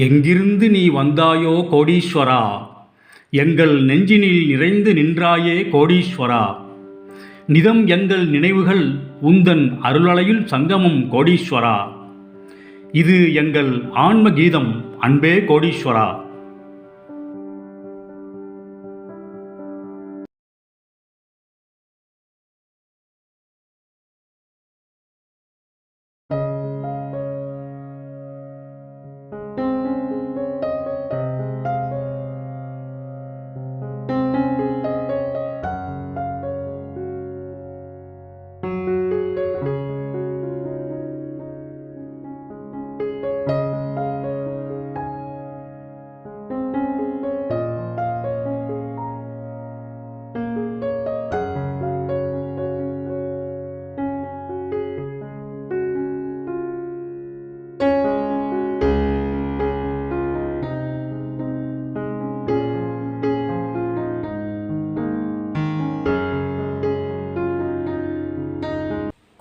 எங்கிருந்து நீ வந்தாயோ கோடீஸ்வரா, எங்கள் நெஞ்சினில் நிறைந்து நின்றாயே கோடீஸ்வரா. நிதம் எங்கள் நினைவுகள் உந்தன் அருளலையில் சங்கமம் கோடீஸ்வரா. இது எங்கள் ஆன்ம கீதம் அன்பே கோடீஸ்வரா.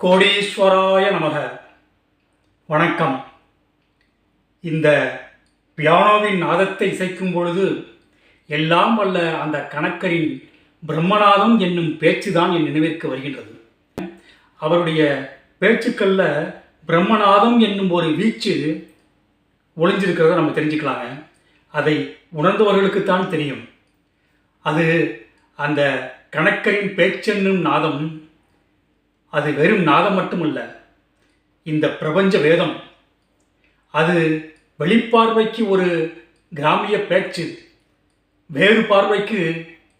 கோடீஸ்வராய நமக. வணக்கம். இந்த பியானோவின் நாதத்தை இசைக்கும் பொழுது எல்லாம் வல்ல அந்த கணக்கரின் பிரம்மநாதம் என்னும் பேச்சுதான் என் நினைவிற்கு வருகின்றது. அவருடைய பேச்சுக்களில் பிரம்மநாதம் என்னும் ஒரு வீச்சு ஒளிஞ்சிருக்கிறத நம்ம தெரிஞ்சுக்கலாங்க. அதை உணர்ந்தவர்களுக்குத்தான் தெரியும். அது அந்த கணக்கரின் பேச்சென்னும் நாதம் அது வெறும் நாதம் மட்டுமல்ல, இந்த பிரபஞ்ச வேதம். அது வெளிப்பார்வைக்கு ஒரு கிராமிய பேச்சு, வேறு பார்வைக்கு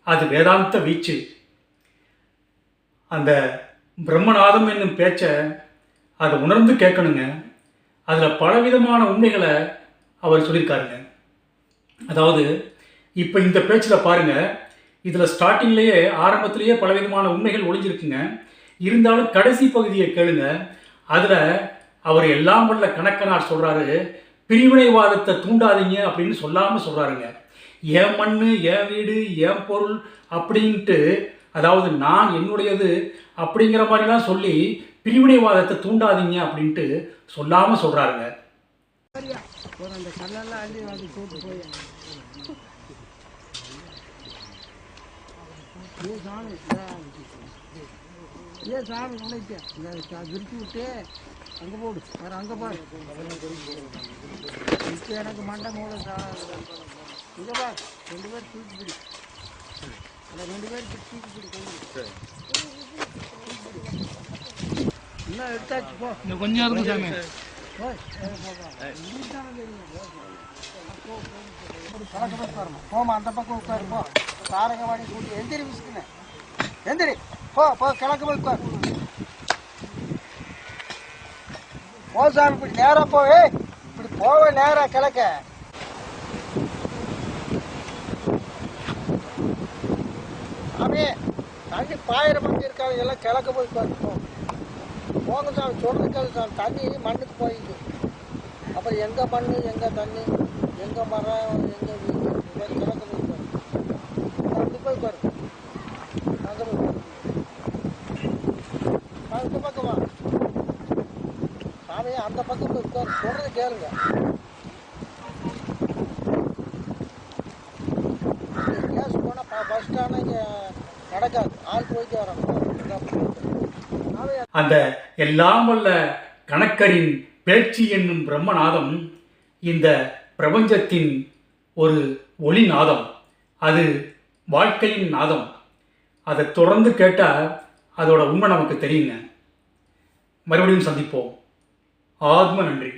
அது வேதாந்த வீச்சு. அந்த பிரம்மநாதம் என்னும் பேச்சை அதை உணர்ந்து கேட்கணுங்க. அதில் பலவிதமான உண்மைகளை அவர் சொல்லியிருக்காருங்க. அதாவது இப்போ இந்த பேச்சில் பாருங்கள், இதில் ஸ்டார்டிங்லேயே ஆரம்பத்திலேயே பலவிதமான உண்மைகள் ஒளிஞ்சிருக்குங்க. இருந்தாலும் கடைசி பகுதியை கேளுங்க. அதில் அவர் எல்லாம் வல்ல கணக்கனார் சொல்கிறாரு, பிரிவினைவாதத்தை தூண்டாதீங்க அப்படின்னு சொல்லாமல் சொல்கிறாருங்க. என் மண், என் வீடு, என் பொருள் அப்படின்ட்டு, அதாவது நான் என்னுடையது அப்படிங்கிற மாதிரிலாம் சொல்லி பிரிவினைவாதத்தை தூண்டாதீங்க அப்படின்ட்டு சொல்லாமல் சொல்கிறாருங்க. ஏன் சாமி உனைக்க விரிச்சு விட்டு அங்கே போடு, வேறு அங்கே பாரு. இப்போ எனக்கு மண்டை மூளை இங்கே பார், 2 பேர் தூக்கி பிடி, அந்த 2 பேர் தூக்கி பிடி கொண்டு இன்னும் எடுத்தாச்சு. போ, இந்த கொஞ்சம் இருக்கும் சாமி. போமா, அந்த பக்கம் உட்காரு. போ, சாரங்கவாடி கூட்டி எந்திரி விசுக்குன்னு எந்திரி. போ போ, கிழக்கு போய் உட்கார். போ சாமி, இப்படி நேராக போவே, இப்படி போவே நேராக கிழக்க. சாமி, தண்ணி பாயிர பக்கம் இருக்காது, எல்லாம் கிழக்க போய் உட்காரு. போ போங்க சாமி, சொல்றதுக்காது சாமி. தண்ணி மண்ணுக்கு போயிடுது. அப்புறம் எங்கே மண், எங்கே தண்ணி, எங்கே மரம், எங்கே வீடு, கிழக்க போய் உட்காரு. அப்படி போய் உட்காரு, அங்கே போய் உட்காரு. இந்த பக்கம் வா சாமி, அந்த பக்கம் போய் உட்காரு. சொல்றது கேளுங்க. கேஸ் போனால் பஸ் ஸ்டாண்ட் இங்கே நடக்காது, ஆள் போயிட்டு வரணும். அந்த எல்லாம் வல்ல கணக்கரின் பேச்சு என்னும் பிரம்மநாதம் இந்த பிரபஞ்சத்தின் ஒரு ஒளி நாதம். அது வாழ்க்கையின் நாதம். அதை தொடர்ந்து கேட்டால் அதோட உண்மை நமக்கு தெரியுங்க. மறுபடியும் சந்திப்போம். ஆத்ம நன்றி.